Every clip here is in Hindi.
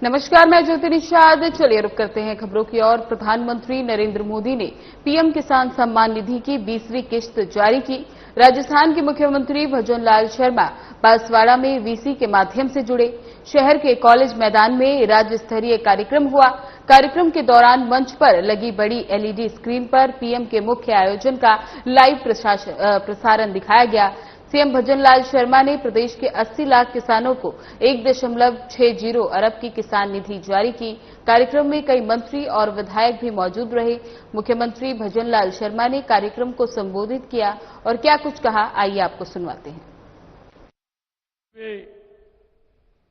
नमस्कार, मैं ज्योति निषाद। चलिए रुक करते हैं खबरों की ओर। प्रधानमंत्री नरेंद्र मोदी ने पीएम किसान सम्मान निधि की 20वीं किश्त जारी की। राजस्थान के मुख्यमंत्री भजन लाल शर्मा बांसवाड़ा में वीसी के माध्यम से जुड़े। शहर के कॉलेज मैदान में राज्य स्तरीय कार्यक्रम हुआ। कार्यक्रम के दौरान मंच पर लगी बड़ी एलईडी स्क्रीन पर पीएम के मुख्य आयोजन का लाइव प्रसारण दिखाया गया। सीएम भजन लाल शर्मा ने प्रदेश के 80 लाख किसानों को 1.60 अरब की किसान निधि जारी की। कार्यक्रम में कई मंत्री और विधायक भी मौजूद रहे। मुख्यमंत्री भजन लाल शर्मा ने कार्यक्रम को संबोधित किया और क्या कुछ कहा, आइए आपको सुनवाते हैं।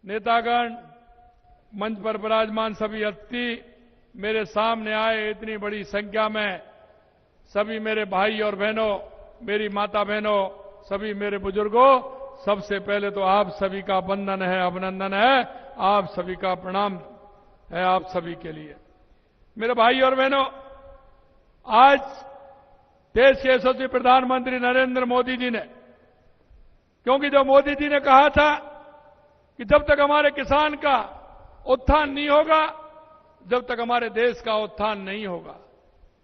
नेतागण, मंच पर विराजमान सभी हस्ती मेरे सामने आए, इतनी बड़ी संख्या में सभी मेरे भाई और बहनों, मेरी माता बहनों, सभी मेरे बुजुर्गों, सबसे पहले तो आप सभी का वंदन है, अभिनंदन है, आप सभी का प्रणाम है आप सभी के लिए। मेरे भाई और बहनों, आज देश के यशस्वी प्रधानमंत्री नरेंद्र मोदी जी ने, क्योंकि जो मोदी जी ने कहा था कि जब तक हमारे किसान का उत्थान नहीं होगा, जब तक हमारे देश का उत्थान नहीं होगा।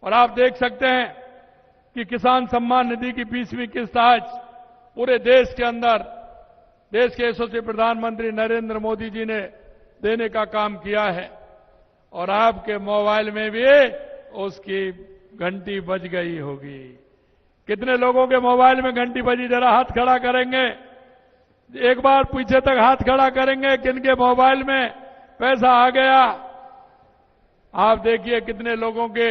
और आप देख सकते हैं कि किसान सम्मान निधि की 20वीं किस्त आज पूरे देश के अंदर देश के यशस्वी प्रधानमंत्री नरेंद्र मोदी जी ने देने का काम किया है। और आपके मोबाइल में भी उसकी घंटी बज गई होगी। कितने लोगों के मोबाइल में घंटी बजी, जरा हाथ खड़ा करेंगे। एक बार पीछे तक हाथ खड़ा करेंगे किनके मोबाइल में पैसा आ गया। आप देखिए कितने लोगों के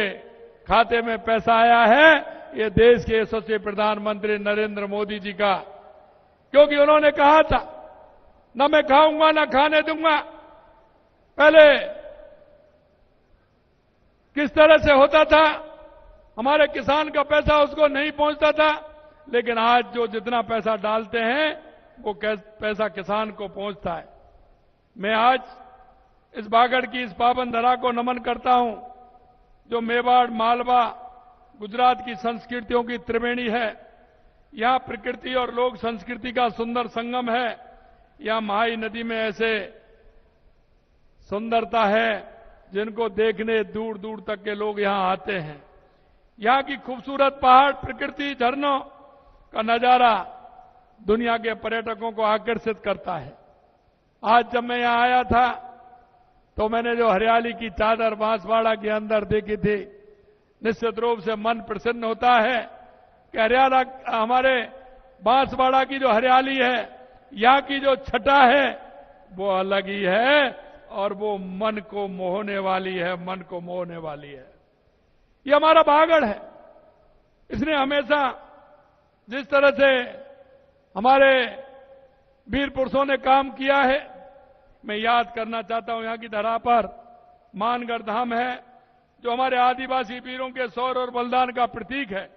खाते में पैसा आया है। ये देश के यशस्वी प्रधानमंत्री नरेंद्र मोदी जी का, क्योंकि उन्होंने कहा था न मैं खाऊंगा न खाने दूंगा। पहले किस तरह से होता था, हमारे किसान का पैसा उसको नहीं पहुंचता था, लेकिन आज जो जितना पैसा डालते हैं वो पैसा किसान को पहुंचता है। मैं आज इस बागड़ की इस पावन धरा को नमन करता हूं, जो मेवाड़, मालवा, गुजरात की संस्कृतियों की त्रिवेणी है। यहां प्रकृति और लोक संस्कृति का सुंदर संगम है। यहां महाई नदी में ऐसे सुंदरता है जिनको देखने दूर दूर तक के लोग यहां आते हैं। यहां की खूबसूरत पहाड़, प्रकृति, झरनों का नजारा दुनिया के पर्यटकों को आकर्षित करता है। आज जब मैं यहां आया था तो मैंने जो हरियाली की चादर बांसवाड़ा के अंदर देखी थी, निश्चित रूप से मन प्रसन्न होता है कि हरियाणा, हमारे बांसवाड़ा की जो हरियाली है, यहां की जो छटा है वो अलग ही है और वो मन को मोहने वाली है, मन को मोहने वाली है। ये हमारा बागड़ है। इसने हमेशा जिस तरह से हमारे वीर पुरुषों ने काम किया है, मैं याद करना चाहता हूं। यहां की धरा पर मानगढ़ धाम है, जो हमारे आदिवासी वीरों के शौर्य और बलिदान का प्रतीक है।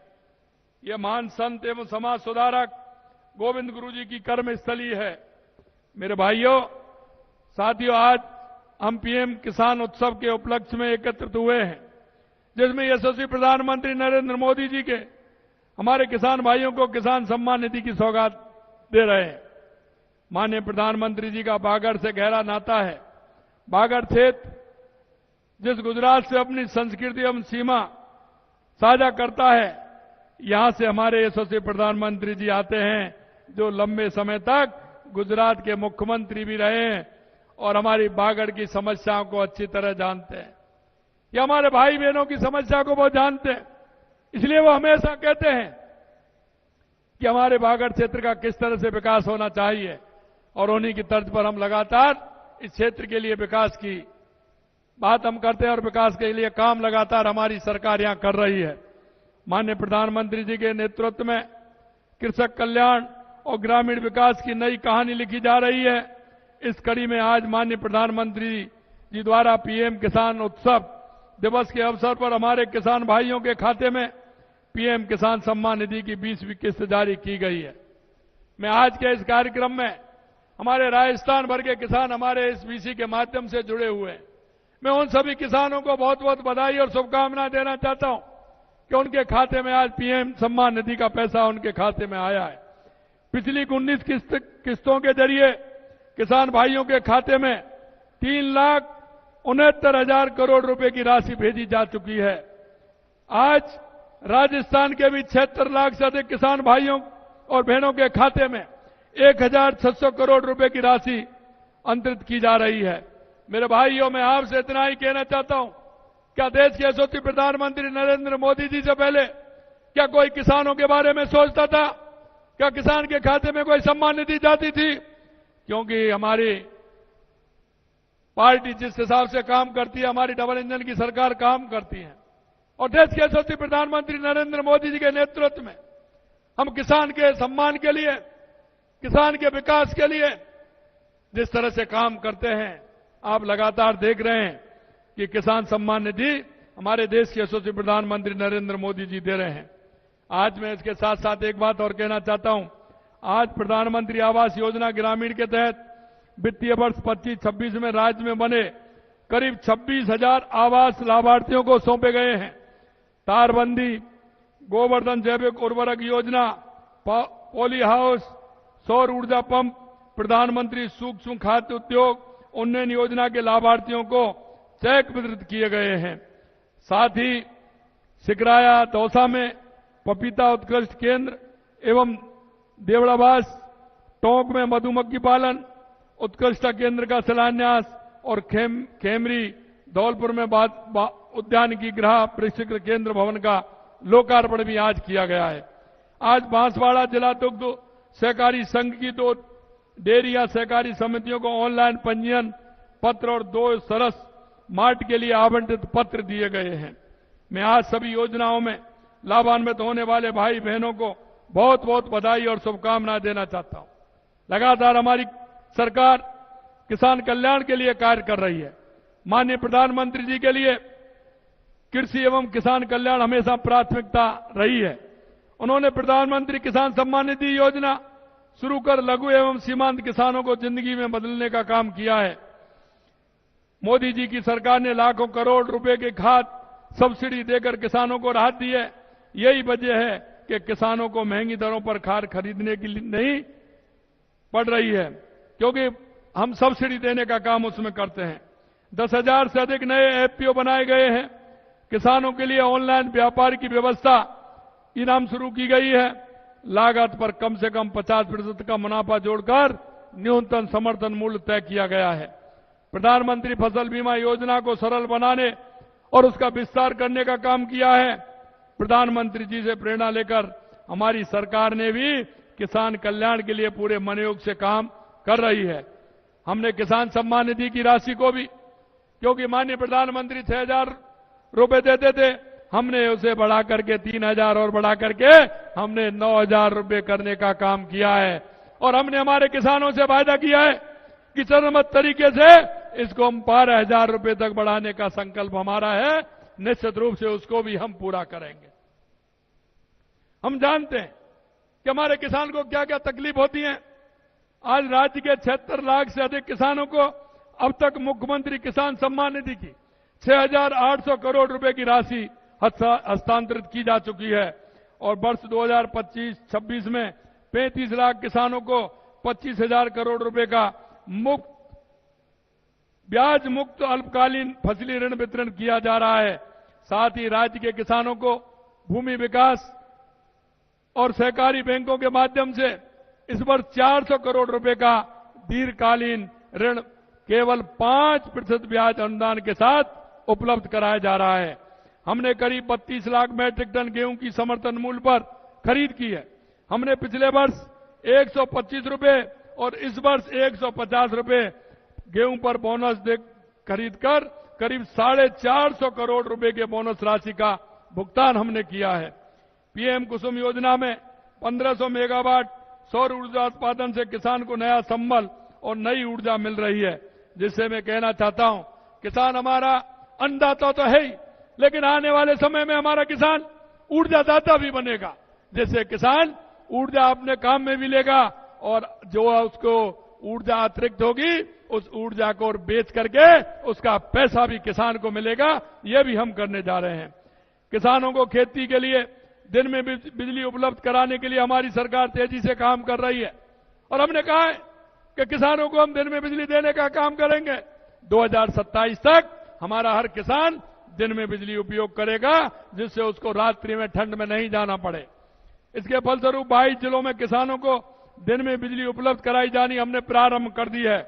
यह महान संत एवं समाज सुधारक गोविंद गुरु जी की कर्मस्थली है। मेरे भाइयों, साथियों, आज हम पीएम किसान उत्सव के उपलक्ष्य में एकत्रित हुए हैं, जिसमें यशस्वी प्रधानमंत्री नरेंद्र मोदी जी के हमारे किसान भाइयों को किसान सम्मान निधि की सौगात दे रहे हैं। माननीय प्रधानमंत्री जी का बागड़ से गहरा नाता है। बागड़ क्षेत्र जिस गुजरात से अपनी संस्कृति एवं सीमा साझा करता है, यहां से हमारे यशस्वी प्रधानमंत्री जी आते हैं, जो लंबे समय तक गुजरात के मुख्यमंत्री भी रहे हैं और हमारी बागड़ की समस्याओं को अच्छी तरह जानते हैं। ये हमारे भाई बहनों की समस्या को बहुत जानते हैं। इसलिए वो हमेशा कहते हैं कि हमारे बागड़ क्षेत्र का किस तरह से विकास होना चाहिए, और उन्हीं की तर्ज पर हम लगातार इस क्षेत्र के लिए विकास की बात हम करते हैं और विकास के लिए काम लगातार हमारी सरकार यहां कर रही है। माननीय प्रधानमंत्री जी के नेतृत्व में कृषक कल्याण और ग्रामीण विकास की नई कहानी लिखी जा रही है। इस कड़ी में आज माननीय प्रधानमंत्री जी द्वारा पीएम किसान उत्सव दिवस के अवसर पर हमारे किसान भाइयों के खाते में पीएम किसान सम्मान निधि की 20वीं किस्त जारी की गई है। मैं आज के इस कार्यक्रम में हमारे राजस्थान भर के किसान हमारे इस वीसी के माध्यम से जुड़े हुए हैं। मैं उन सभी किसानों को बहुत बहुत बधाई और शुभकामनाएं देना चाहता हूं कि उनके खाते में आज पीएम सम्मान निधि का पैसा उनके खाते में आया है। पिछली 19 किस्तों के जरिए किसान भाइयों के खाते में 3,69,000 करोड़ रुपए की राशि भेजी जा चुकी है। आज राजस्थान के भी 76 लाख से अधिक किसान भाइयों और बहनों के खाते में 1,600 करोड़ रुपए की राशि अंतरित की जा रही है। मेरे भाइयों, मैं आपसे इतना ही कहना चाहता हूं, क्या देश के यशस्वी प्रधानमंत्री नरेंद्र मोदी जी से पहले क्या कोई किसानों के बारे में सोचता था? क्या किसान के खाते में कोई सम्मान निधि जाती थी? क्योंकि हमारी पार्टी जिस हिसाब से काम करती है, हमारी डबल इंजन की सरकार काम करती है और देश के यशस्वी प्रधानमंत्री नरेंद्र मोदी जी के नेतृत्व में हम किसान के सम्मान के लिए, किसान के विकास के लिए जिस तरह से काम करते हैं, आप लगातार देख रहे हैं कि किसान सम्मान निधि हमारे देश के यशस्वी प्रधानमंत्री नरेंद्र मोदी जी दे रहे हैं। आज मैं इसके साथ साथ एक बात और कहना चाहता हूं। आज प्रधानमंत्री आवास योजना ग्रामीण के तहत वित्तीय वर्ष 25-26 में राज्य में बने करीब 26,000 आवास लाभार्थियों को सौंपे गए हैं। तारबंदी, गोवर्धन जैविक उर्वरक योजना, पॉली हाउस, सौर ऊर्जा पंप, प्रधानमंत्री सूक्ष्म खाद्य उद्योग उन्नयन योजना के लाभार्थियों को चेक वितरित किए गए हैं। साथ ही सिकराया, दौसा में पपीता उत्कृष्ट केंद्र एवं देवड़ाबास, टोंक में मधुमक्खी पालन उत्कृष्ट केंद्र का शिलान्यास और खेमरी, धौलपुर में उद्यानिकी गृह प्रशिक्षण केंद्र भवन का लोकार्पण भी आज किया गया है। आज बांसवाड़ा जिला दुग्ध सहकारी संघ की 2 डेयरी या सहकारी समितियों को ऑनलाइन पंजीयन पत्र और 2 सरस मार्ट के लिए आवंटित पत्र दिए गए हैं। मैं आज सभी योजनाओं में लाभान्वित होने वाले भाई बहनों को बहुत बहुत बधाई और शुभकामनाएं देना चाहता हूं। लगातार हमारी सरकार किसान कल्याण के लिए कार्य कर रही है। माननीय प्रधानमंत्री जी के लिए कृषि एवं किसान कल्याण हमेशा प्राथमिकता रही है। उन्होंने प्रधानमंत्री किसान सम्मान निधि योजना शुरू कर लघु एवं सीमांत किसानों को जिंदगी में बदलने का काम किया है। मोदी जी की सरकार ने लाखों करोड़ रुपए के खाद सब्सिडी देकर किसानों को राहत दी है। यही वजह है कि किसानों को महंगी दरों पर खाद खरीदने की नहीं पड़ रही है, क्योंकि हम सब्सिडी देने का काम उसमें करते हैं। 10,000 से अधिक नए एफपीओ बनाए गए हैं। किसानों के लिए ऑनलाइन व्यापार की व्यवस्था इनाम शुरू की गई है। लागत पर कम से कम 50% का मुनाफा जोड़कर न्यूनतम समर्थन मूल्य तय किया गया है। प्रधानमंत्री फसल बीमा योजना को सरल बनाने और उसका विस्तार करने का काम किया है। प्रधानमंत्री जी से प्रेरणा लेकर हमारी सरकार ने भी किसान कल्याण के लिए पूरे मनोयोग से काम कर रही है। हमने किसान सम्मान निधि की राशि को भी, क्योंकि माननीय प्रधानमंत्री 6,000 रुपए देते थे, हमने उसे बढ़ा करके 3,000 और बढ़ा करके हमने 9,000 रुपए करने का काम किया है। और हमने हमारे किसानों से वायदा किया है कि चरणबद्ध तरीके से इसको हम 12,000 रुपए तक बढ़ाने का संकल्प हमारा है। निश्चित रूप से उसको भी हम पूरा करेंगे। हम जानते हैं कि हमारे किसान को क्या क्या तकलीफ होती है। आज राज्य के 76 लाख से अधिक किसानों को अब तक मुख्यमंत्री किसान सम्मान निधि की 6,800 करोड़ रुपए की राशि हस्तांतरित की जा चुकी है और वर्ष 2025-26 में 35 लाख किसानों को 25,000 करोड़ रुपए का ब्याज मुक्त अल्पकालीन फसली ऋण वितरण किया जा रहा है। साथ ही राज्य के किसानों को भूमि विकास और सहकारी बैंकों के माध्यम से इस वर्ष 400 करोड़ रुपए का दीर्घकालीन ऋण केवल 5% ब्याज अनुदान के साथ उपलब्ध कराया जा रहा है। हमने करीब 32 लाख मैट्रिक टन गेहूं की समर्थन मूल्य पर खरीद की है। हमने पिछले वर्ष 125 रुपए और इस वर्ष 150 रुपए गेहूं पर बोनस दे खरीदकर करीब 450 करोड़ रुपए के बोनस राशि का भुगतान हमने किया है। पीएम कुसुम योजना में 1500 मेगावाट सौर ऊर्जा उत्पादन से किसान को नया संबल और नई ऊर्जा मिल रही है, जिससे मैं कहना चाहता हूं, किसान हमारा अन्नदाता तो है ही, लेकिन आने वाले समय में हमारा किसान ऊर्जादाता भी बनेगा। जिससे किसान ऊर्जा अपने काम में भी लेगा और जो उसको ऊर्जा अतिरिक्त होगी उस ऊर्जा को बेच करके उसका पैसा भी किसान को मिलेगा। ये भी हम करने जा रहे हैं। किसानों को खेती के लिए दिन में बिजली उपलब्ध कराने के लिए हमारी सरकार तेजी से काम कर रही है और हमने कहा है कि किसानों को हम दिन में बिजली देने का काम करेंगे। 2027 तक हमारा हर किसान दिन में बिजली उपयोग करेगा, जिससे उसको रात्रि में ठंड में नहीं जाना पड़े। इसके फलस्वरूप 22 जिलों में किसानों को दिन में बिजली उपलब्ध कराई जानी हमने प्रारंभ कर दी है।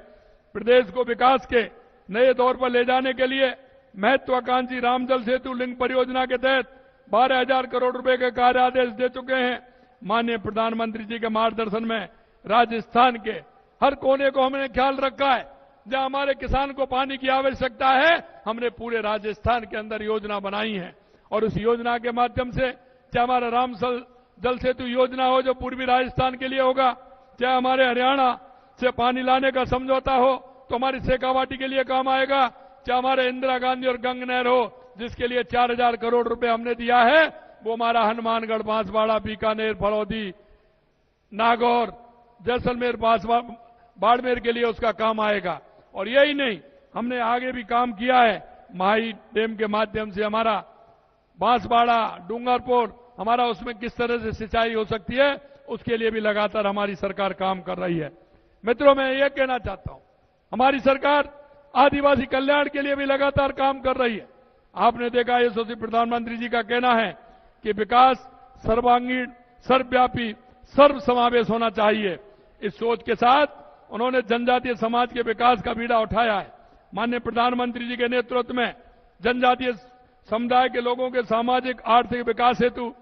प्रदेश को विकास के नए दौर पर ले जाने के लिए महत्वाकांक्षी रामजल सेतु लिंक परियोजना के तहत 12,000 करोड़ रुपए के कार्य आदेश दे चुके हैं। माननीय प्रधानमंत्री जी के मार्गदर्शन में राजस्थान के हर कोने को हमने ख्याल रखा है। जहां हमारे किसान को पानी की आवश्यकता है, हमने पूरे राजस्थान के अंदर योजना बनाई है और उस योजना के माध्यम से चाहे हमारा रामजल जल सेतु योजना हो जो पूर्वी राजस्थान के लिए होगा, चाहे हमारे हरियाणा से पानी लाने का समझौता हो तो हमारी शेखावाटी के लिए काम आएगा, चाहे हमारे इंदिरा गांधी और गंग नहर हो जिसके लिए 4,000 करोड़ रुपए हमने दिया है, वो हमारा हनुमानगढ़, बांसवाड़ा, बीकानेर, फलौदी, नागौर, जैसलमेर, बाड़मेर के लिए उसका काम आएगा। और यही नहीं, हमने आगे भी काम किया है। माही डैम के माध्यम से हमारा बांसवाड़ा, डूंगरपुर, हमारा उसमें किस तरह से सिंचाई हो सकती है, उसके लिए भी लगातार हमारी सरकार काम कर रही है। मित्रों, मैं ये कहना चाहता हूं, हमारी सरकार आदिवासी कल्याण के लिए भी लगातार काम कर रही है। आपने देखा, यशस्वी प्रधानमंत्री जी का कहना है कि विकास सर्वांगीण, सर्वव्यापी, सर्वसमावेश होना चाहिए। इस सोच के साथ उन्होंने जनजातीय समाज के विकास का बीड़ा उठाया है। माननीय प्रधानमंत्री जी के नेतृत्व में जनजातीय समुदाय के लोगों के सामाजिक आर्थिक विकास हेतु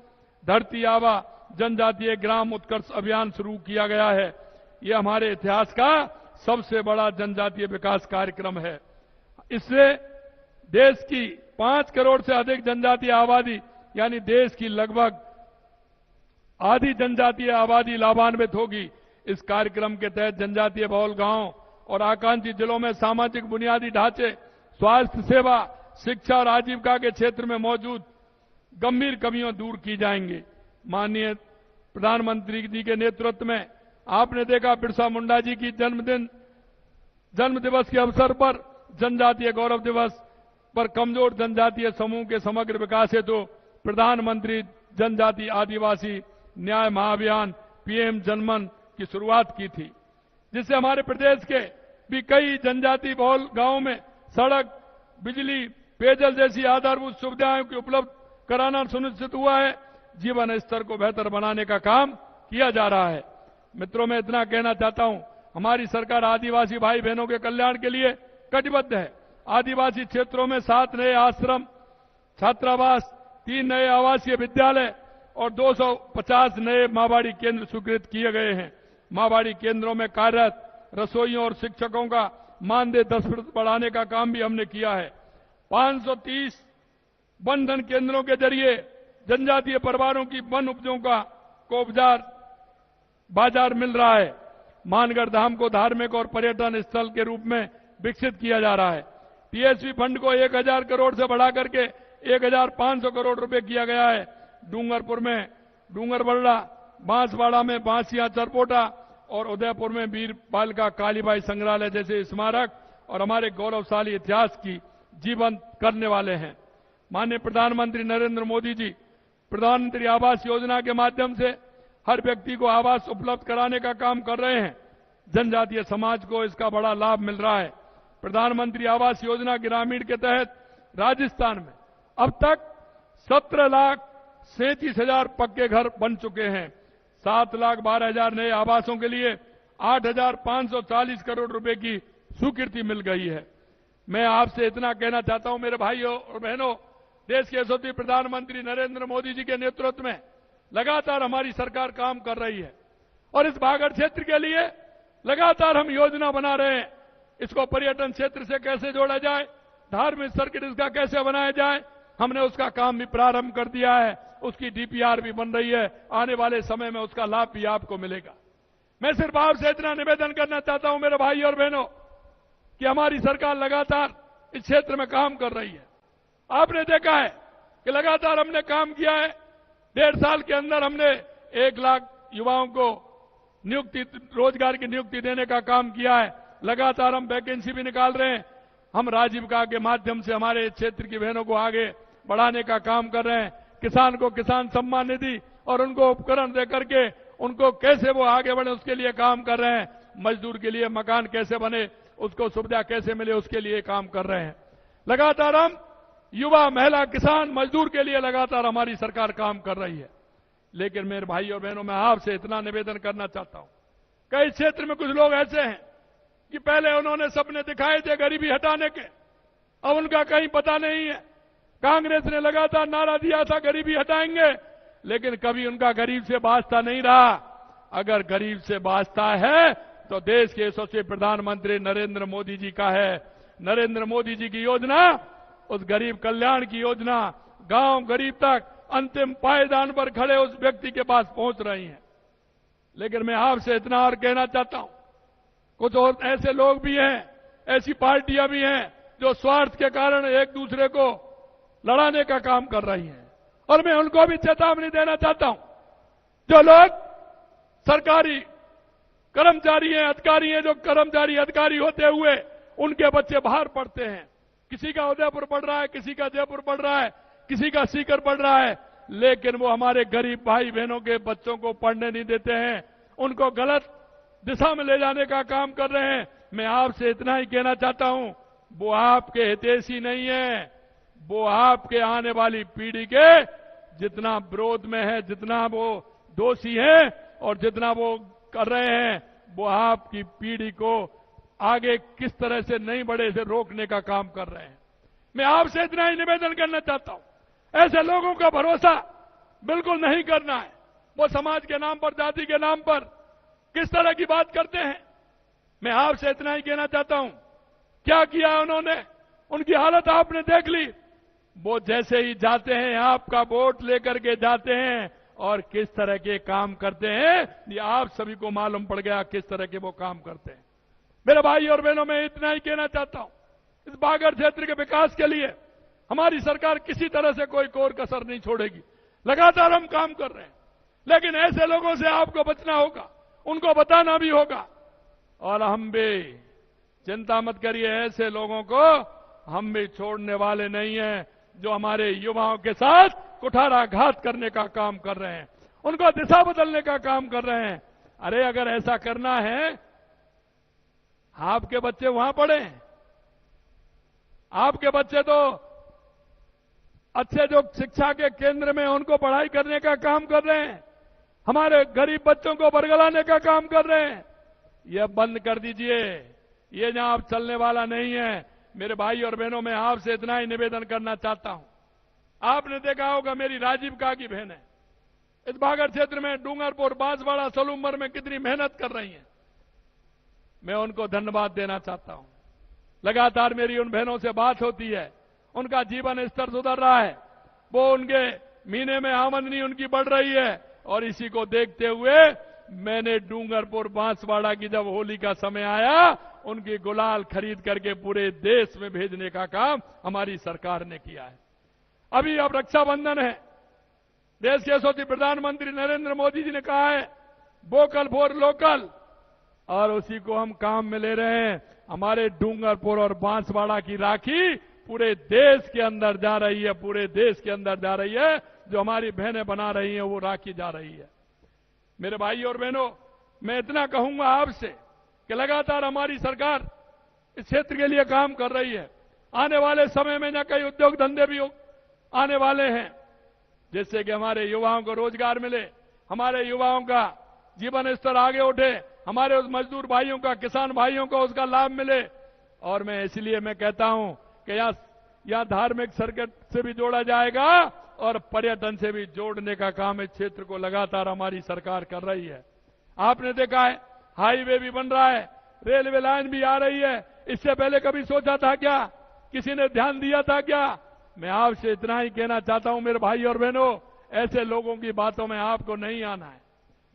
धरती आबा जनजातीय ग्राम उत्कर्ष अभियान शुरू किया गया है। यह हमारे इतिहास का सबसे बड़ा जनजातीय विकास कार्यक्रम है। इससे देश की 5 करोड़ से अधिक जनजातीय आबादी, यानी देश की लगभग आधी जनजातीय आबादी लाभान्वित होगी। इस कार्यक्रम के तहत जनजातीय बहुल गांव और आकांक्षी जिलों में सामाजिक बुनियादी ढांचे, स्वास्थ्य सेवा, शिक्षा और आजीविका के क्षेत्र में मौजूद गंभीर कमियां दूर की जाएंगी। माननीय प्रधानमंत्री जी के नेतृत्व में आपने देखा, बिरसा मुंडा जी की जन्म दिवस के अवसर पर जनजातीय गौरव दिवस पर कमजोर जनजातीय समूह के समग्र विकास हेतु प्रधानमंत्री जनजातीय आदिवासी न्याय महाअभियान पीएम जनमन की शुरुआत की थी, जिससे हमारे प्रदेश के भी कई जनजातीय बहुल गांवों में सड़क, बिजली, पेयजल जैसी आधारभूत सुविधाओं की उपलब्ध कराना सुनिश्चित हुआ है। जीवन स्तर को बेहतर बनाने का काम किया जा रहा है। मित्रों, मैं इतना कहना चाहता हूं, हमारी सरकार आदिवासी भाई बहनों के कल्याण के लिए कटिबद्ध है। आदिवासी क्षेत्रों में 7 नए आश्रम, छात्रावास, 3 नए आवासीय विद्यालय और 250 नए माँबाड़ी केंद्र स्वीकृत किए गए हैं। माँबाड़ी केंद्रों में कार्यरत रसोइयों और शिक्षकों का मानदेय 10% बढ़ाने का काम भी हमने किया है। 530 वन धन केंद्रों के जरिए जनजातीय परिवारों की वन उपजों को बाजार मिल रहा है। मानगढ़ धाम को धार्मिक और पर्यटन स्थल के रूप में विकसित किया जा रहा है। टीएसपी फंड को 1,000 करोड़ से बढ़ा करके 1,500 करोड़ रुपए किया गया है। डूंगरपुर में डूंगरबल्ला, बांसवाड़ा में बांसिया चरपोटा और उदयपुर में वीर बालिका कालीबाई संग्रहालय जैसे स्मारक और हमारे गौरवशाली इतिहास की जीवंत करने वाले हैं। माननीय प्रधानमंत्री नरेंद्र मोदी जी प्रधानमंत्री आवास योजना के माध्यम से हर व्यक्ति को आवास उपलब्ध कराने का काम कर रहे हैं। जनजातीय समाज को इसका बड़ा लाभ मिल रहा है। प्रधानमंत्री आवास योजना ग्रामीण के तहत राजस्थान में अब तक 17,37,000 पक्के घर बन चुके हैं। 7,12,000 नए आवासों के लिए 8,540 करोड़ रुपए की स्वीकृति मिल गई है। मैं आपसे इतना कहना चाहता हूं मेरे भाइयों और बहनों, देश के यशस्वी प्रधानमंत्री नरेंद्र मोदी जी के नेतृत्व में लगातार हमारी सरकार काम कर रही है और इस बागड़ क्षेत्र के लिए लगातार हम योजना बना रहे हैं। इसको पर्यटन क्षेत्र से कैसे जोड़ा जाए, धार्मिक सर्किट इसका कैसे बनाया जाए, हमने उसका काम भी प्रारंभ कर दिया है। उसकी डीपीआर भी बन रही है। आने वाले समय में उसका लाभ भी आपको मिलेगा। मैं सिर्फ आपसे इतना निवेदन करना चाहता हूं मेरे भाई और बहनों कि हमारी सरकार लगातार इस क्षेत्र में काम कर रही है। आपने देखा है कि लगातार हमने काम किया है। 1.5 साल के अंदर हमने 1 लाख युवाओं को रोजगार की नियुक्ति देने का काम किया है। लगातार हम वैकेंसी भी निकाल रहे हैं। हम राजीविका के माध्यम से हमारे क्षेत्र की बहनों को आगे बढ़ाने का काम कर रहे हैं। किसान को किसान सम्मान निधि और उनको उपकरण देकर के उनको कैसे वो आगे बढ़े उसके लिए काम कर रहे हैं। मजदूर के लिए मकान कैसे बने उसको सुविधा कैसे मिले उसके लिए काम कर रहे हैं। लगातार हम युवा, महिला, किसान, मजदूर के लिए लगातार हमारी सरकार काम कर रही है। लेकिन मेरे भाई और बहनों, मैं आपसे इतना निवेदन करना चाहता हूं, कई क्षेत्र में कुछ लोग ऐसे हैं कि पहले उन्होंने सपने दिखाए थे गरीबी हटाने के, अब उनका कहीं पता नहीं है। कांग्रेस ने लगातार नारा दिया था गरीबी हटाएंगे, लेकिन कभी उनका गरीब से वास्ता नहीं रहा। अगर गरीब से वास्ता है तो देश के यशस्वी प्रधानमंत्री नरेंद्र मोदी जी का है। नरेंद्र मोदी जी की योजना, उस गरीब कल्याण की योजना गांव गरीब तक अंतिम पायदान पर खड़े उस व्यक्ति के पास पहुंच रही है। लेकिन मैं आपसे इतना और कहना चाहता हूं, कुछ और ऐसे लोग भी हैं, ऐसी पार्टियां भी हैं जो स्वार्थ के कारण एक दूसरे को लड़ाने का काम कर रही हैं, और मैं उनको भी चेतावनी देना चाहता हूं। जो लोग सरकारी कर्मचारी हैं, अधिकारी हैं, जो कर्मचारी अधिकारी होते हुए उनके बच्चे बाहर पढ़ते हैं, किसी का उदयपुर पढ़ रहा है, किसी का जयपुर पढ़ रहा है, किसी का सीकर पढ़ रहा है, लेकिन वो हमारे गरीब भाई बहनों के बच्चों को पढ़ने नहीं देते हैं, उनको गलत दिशा में ले जाने का काम कर रहे हैं। मैं आपसे इतना ही कहना चाहता हूं, वो आपके हितैषी नहीं है, वो आपके आने वाली पीढ़ी के जितना विरोध में है, जितना वो दोषी है और जितना वो कर रहे हैं, वो आपकी पीढ़ी को आगे किस तरह से नहीं बढ़े से रोकने का काम कर रहे हैं। मैं आपसे इतना ही निवेदन करना चाहता हूं, ऐसे लोगों का भरोसा बिल्कुल नहीं करना है। वो समाज के नाम पर, जाति के नाम पर किस तरह की बात करते हैं। मैं आपसे इतना ही कहना चाहता हूं, क्या किया उन्होंने, उनकी हालत आपने देख ली। वो जैसे ही जाते हैं आपका वोट लेकर के जाते हैं और किस तरह के काम करते हैं, ये आप सभी को मालूम पड़ गया किस तरह के वो काम करते हैं। मेरे भाई और बहनों, मैं इतना ही कहना चाहता हूं, इस बागर क्षेत्र के विकास के लिए हमारी सरकार किसी तरह से कोई कोर कसर नहीं छोड़ेगी। लगातार हम काम कर रहे हैं, लेकिन ऐसे लोगों से आपको बचना होगा, उनको बताना भी होगा। और हम भी चिंता मत करिए, ऐसे लोगों को हम भी छोड़ने वाले नहीं हैं जो हमारे युवाओं के साथ कुठाराघात करने का काम कर रहे हैं, उनको दिशा बदलने का काम कर रहे हैं। अरे अगर ऐसा करना है, आपके बच्चे वहां पढ़े, आपके बच्चे तो अच्छे जो शिक्षा के केंद्र में उनको पढ़ाई करने का काम कर रहे हैं, हमारे गरीब बच्चों को बरगलाने का काम कर रहे हैं। यह बंद कर दीजिए, ये जहां चलने वाला नहीं है। मेरे भाई और बहनों, मैं आपसे इतना ही निवेदन करना चाहता हूं, आपने देखा होगा मेरी राजीव का की बहन है, इस बागर क्षेत्र में डूंगरपुर, बांसवाड़ा, सलूमर में कितनी मेहनत कर रही हैं। मैं उनको धन्यवाद देना चाहता हूं। लगातार मेरी उन बहनों से बात होती है, उनका जीवन स्तर सुधर रहा है, वो उनके महीने में आमदनी उनकी बढ़ रही है। और इसी को देखते हुए मैंने डूंगरपुर, बांसवाड़ा की जब होली का समय आया, उनकी गुलाल खरीद करके पूरे देश में भेजने का काम हमारी सरकार ने किया है। अभी अब रक्षाबंधन है, देश के यशस्वी प्रधानमंत्री नरेंद्र मोदी जी ने कहा है वोकल फॉर लोकल, और उसी को हम काम में ले रहे हैं। हमारे डूंगरपुर और बांसवाड़ा की राखी पूरे देश के अंदर जा रही है, पूरे देश के अंदर जा रही है। जो हमारी बहनें बना रही हैं वो राखी जा रही है। मेरे भाई और बहनों, मैं इतना कहूंगा आपसे कि लगातार हमारी सरकार इस क्षेत्र के लिए काम कर रही है। आने वाले समय में न कई उद्योग धंधे भी आने वाले हैं, जिससे कि हमारे युवाओं को रोजगार मिले, हमारे युवाओं का जीवन स्तर आगे उठे, हमारे उस मजदूर भाइयों का, किसान भाइयों को उसका लाभ मिले। और मैं इसलिए मैं कहता हूं कि यहां धार्मिक सर्किट से भी जोड़ा जाएगा और पर्यटन से भी जोड़ने का काम इस क्षेत्र को लगातार हमारी सरकार कर रही है। आपने देखा है हाईवे भी बन रहा है, रेलवे लाइन भी आ रही है। इससे पहले कभी सोचा था क्या? किसी ने ध्यान दिया था क्या? मैं आपसे इतना ही कहना चाहता हूं मेरे भाई और बहनों, ऐसे लोगों की बातों में आपको नहीं आना है।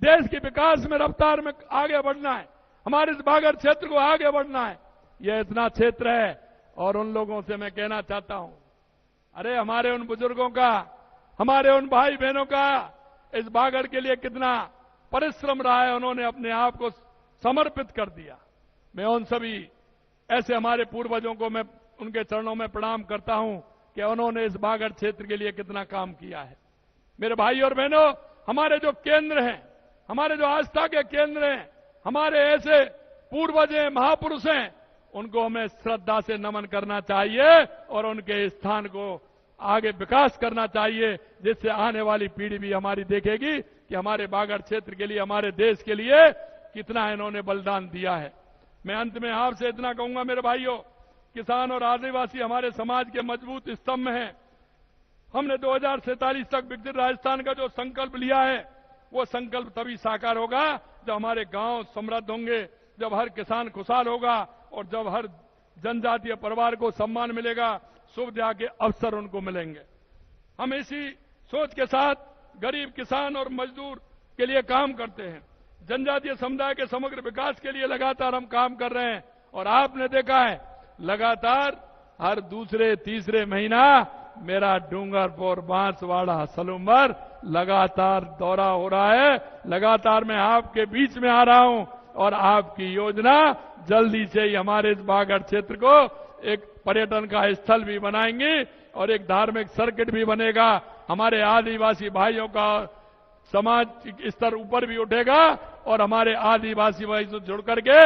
देश के विकास में, रफ्तार में आगे बढ़ना है, हमारे इस बागर क्षेत्र को आगे बढ़ना है। यह इतना क्षेत्र है। और उन लोगों से मैं कहना चाहता हूं, अरे हमारे उन बुजुर्गों का, हमारे उन भाई बहनों का इस बागर के लिए कितना परिश्रम रहा है, उन्होंने अपने आप को समर्पित कर दिया। मैं उन सभी ऐसे हमारे पूर्वजों को मैं उनके चरणों में प्रणाम करता हूं कि उन्होंने इस बागर क्षेत्र के लिए कितना काम किया है। मेरे भाई और बहनों, हमारे जो केंद्र हैं, हमारे जो आस्था के केंद्र हैं, हमारे ऐसे पूर्वज हैं, महापुरुष हैं, उनको हमें श्रद्धा से नमन करना चाहिए और उनके स्थान को आगे विकास करना चाहिए, जिससे आने वाली पीढ़ी भी हमारी देखेगी कि हमारे बागड़ क्षेत्र के लिए, हमारे देश के लिए कितना इन्होंने बलिदान दिया है। मैं अंत में आपसे इतना कहूंगा मेरे भाइयों, किसान और आदिवासी हमारे समाज के मजबूत स्तंभ हैं। हमने 2047 तक विकसित राजस्थान का जो संकल्प लिया है, वो संकल्प तभी साकार होगा जब हमारे गांव समृद्ध होंगे, जब हर किसान खुशहाल होगा और जब हर जनजातीय परिवार को सम्मान मिलेगा, सुविधा के अवसर उनको मिलेंगे। हम इसी सोच के साथ गरीब किसान और मजदूर के लिए काम करते हैं। जनजातीय समुदाय के समग्र विकास के लिए लगातार हम काम कर रहे हैं और आपने देखा है लगातार हर दूसरे तीसरे महीना मेरा डूंगरपुर, बांसवाड़ा, सलूंबर लगातार दौरा हो रहा है। लगातार मैं आपके बीच में आ रहा हूं और आपकी योजना जल्दी से ही हमारे इस बागड़ क्षेत्र को एक पर्यटन का स्थल भी बनाएंगे और एक धार्मिक सर्किट भी बनेगा। हमारे आदिवासी भाइयों का समाज स्तर ऊपर भी उठेगा और हमारे आदिवासी भाई से जुड़ करके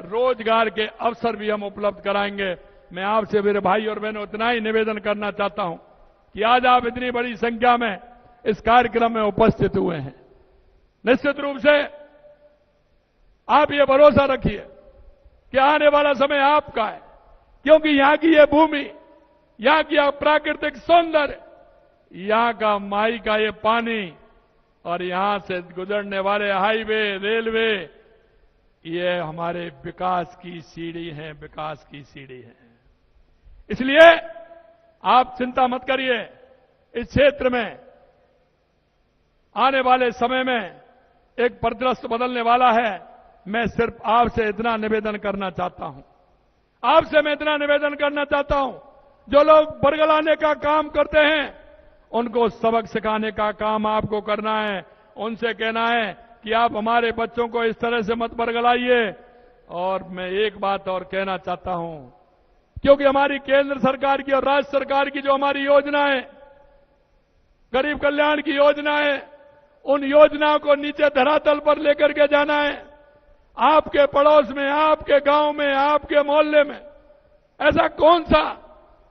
रोजगार के अवसर भी हम उपलब्ध कराएंगे। मैं आपसे मेरे भाई और बहनों इतना ही निवेदन करना चाहता हूं कि आज आप इतनी बड़ी संख्या में इस कार्यक्रम में उपस्थित हुए हैं। निश्चित रूप से आप ये भरोसा रखिए कि आने वाला समय आपका है, क्योंकि यहां की ये भूमि, यहां की प्राकृतिक सौंदर्य, यहां का माई का ये पानी और यहां से गुजरने वाले हाईवे, रेलवे, ये हमारे विकास की सीढ़ी है, विकास की सीढ़ी है। इसलिए आप चिंता मत करिए, इस क्षेत्र में आने वाले समय में एक परिदृश्य बदलने वाला है। मैं सिर्फ आपसे इतना निवेदन करना चाहता हूं, आपसे मैं इतना निवेदन करना चाहता हूं, जो लोग बरगलाने का काम करते हैं उनको सबक सिखाने का काम आपको करना है। उनसे कहना है कि आप हमारे बच्चों को इस तरह से मत बरगलाइए। और मैं एक बात और कहना चाहता हूं, क्योंकि हमारी केंद्र सरकार की और राज्य सरकार की जो हमारी योजना है, गरीब कल्याण की योजना है, उन योजनाओं को नीचे धरातल पर लेकर के जाना है। आपके पड़ोस में, आपके गांव में, आपके मोहल्ले में ऐसा कौन सा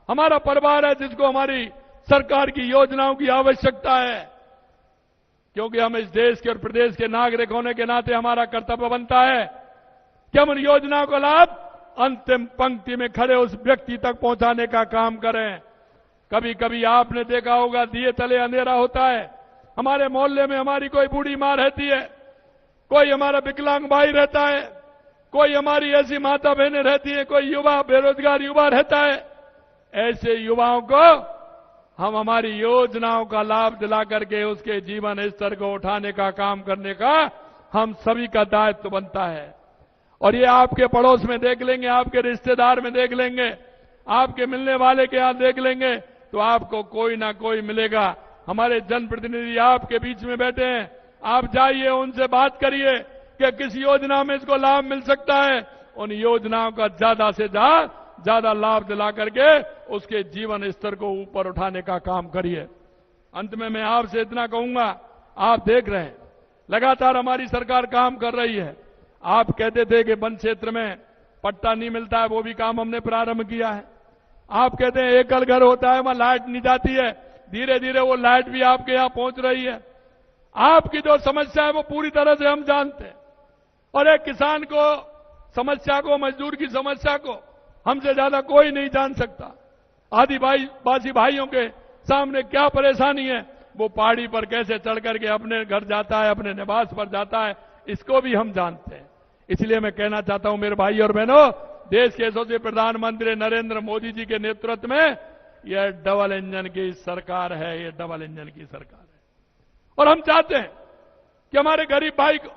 हमारा परिवार है जिसको हमारी सरकार की योजनाओं की आवश्यकता है? क्योंकि हम इस देश के और प्रदेश के नागरिक होने के नाते हमारा कर्तव्य बनता है कि हम उन योजनाओं का लाभ अंतिम पंक्ति में खड़े उस व्यक्ति तक पहुंचाने का काम करें। कभी कभी आपने देखा होगा दिए तले अंधेरा होता है। हमारे मोहल्ले में हमारी कोई बूढ़ी मां रहती है, कोई हमारा विकलांग भाई रहता है, कोई हमारी ऐसी माता बहनें रहती है, कोई युवा, बेरोजगार युवा रहता है। ऐसे युवाओं को हम हमारी योजनाओं का लाभ दिला करके उसके जीवन स्तर को उठाने का काम करने का हम सभी का दायित्व बनता है। और ये आपके पड़ोस में देख लेंगे, आपके रिश्तेदार में देख लेंगे, आपके मिलने वाले के यहां देख लेंगे, तो आपको कोई ना कोई मिलेगा। हमारे जनप्रतिनिधि आपके बीच में बैठे हैं, आप जाइए, उनसे बात करिए कि किस योजना में इसको लाभ मिल सकता है। उन योजनाओं का ज्यादा से ज्यादा लाभ दिला करके उसके जीवन स्तर को ऊपर उठाने का काम करिए। अंत में मैं आपसे इतना कहूंगा, आप देख रहे हैं लगातार हमारी सरकार काम कर रही है। आप कहते थे कि वन क्षेत्र में पट्टा नहीं मिलता है, वो भी काम हमने प्रारंभ किया है। आप कहते हैं एकल घर होता है, वहां लाइट नहीं जाती है, धीरे धीरे वो लाइट भी आपके यहां पहुंच रही है। आपकी जो समस्या है वो पूरी तरह से हम जानते हैं, और एक किसान को समस्या को, मजदूर की समस्या को हमसे ज्यादा कोई नहीं जान सकता। आदिवासी भाइयों के सामने क्या परेशानी है, वो पहाड़ी पर कैसे चढ़ करके अपने घर जाता है, अपने निवास पर जाता है, इसको भी हम जानते हैं। इसलिए मैं कहना चाहता हूं मेरे भाई और बहनों, देश के यशस्वी प्रधानमंत्री नरेंद्र मोदी जी के नेतृत्व में यह डबल इंजन की सरकार है, ये डबल इंजन की सरकार है। और हम चाहते हैं कि हमारे गरीब भाई को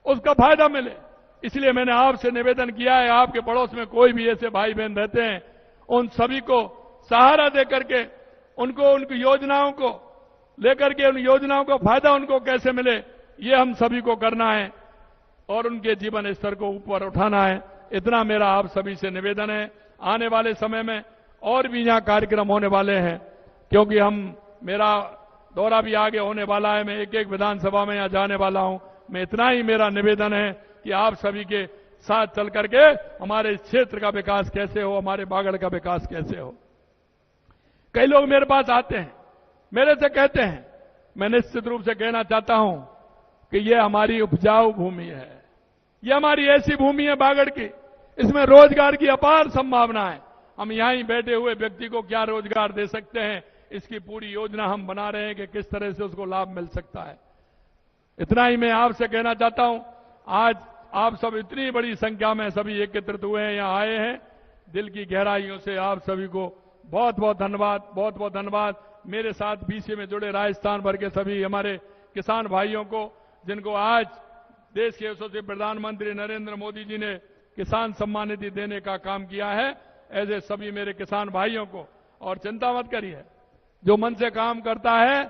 उसका फायदा मिले। इसलिए मैंने आपसे निवेदन किया है, आपके पड़ोस में कोई भी ऐसे भाई बहन रहते हैं, उन सभी को सहारा देकर के उनको उनकी योजनाओं को लेकर के, उन योजनाओं का फायदा उनको कैसे मिले, ये हम सभी को करना है और उनके जीवन स्तर को ऊपर उठाना है। इतना मेरा आप सभी से निवेदन है। आने वाले समय में और भी यहां कार्यक्रम होने वाले हैं, क्योंकि मेरा दौरा भी आगे होने वाला है। मैं एक एक विधानसभा में यहां जाने वाला हूं। मैं इतना ही मेरा निवेदन है कि आप सभी के साथ चल करके हमारे इस क्षेत्र का विकास कैसे हो, हमारे बागड़ का विकास कैसे हो। कई लोग मेरे पास आते हैं, मेरे से कहते हैं, मैं निश्चित रूप से कहना चाहता हूं कि यह हमारी उपजाऊ भूमि है, यह हमारी ऐसी भूमि है बागड़ की, इसमें रोजगार की अपार संभावना है। हम यहीं बैठे हुए व्यक्ति को क्या रोजगार दे सकते हैं, इसकी पूरी योजना हम बना रहे हैं कि किस तरह से उसको लाभ मिल सकता है। इतना ही मैं आपसे कहना चाहता हूं, आज आप सब इतनी बड़ी संख्या में सभी एकत्रित हुए हैं, यहां आए हैं, दिल की गहराइयों से आप सभी को बहुत बहुत धन्यवाद, बहुत बहुत धन्यवाद। मेरे साथ बीसी में जुड़े राजस्थान भर के सभी हमारे किसान भाइयों को, जिनको आज देश के यशस्वी प्रधानमंत्री नरेंद्र मोदी जी ने किसान सम्मान निधि देने का काम किया है, ऐसे सभी मेरे किसान भाइयों को। और चिंता मत करिए, जो मन से काम करता है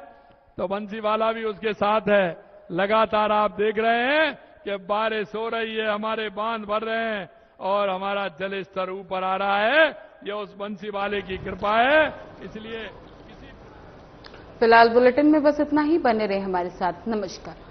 तो बंसीवाला भी उसके साथ है। लगातार आप देख रहे हैं कि बारिश हो रही है, हमारे बांध भर रहे हैं और हमारा जल स्तर ऊपर आ रहा है, यह उस बंसीवाले की कृपा है। इसलिए फिलहाल बुलेटिन में बस इतना ही। बने रहे हमारे साथ। नमस्कार।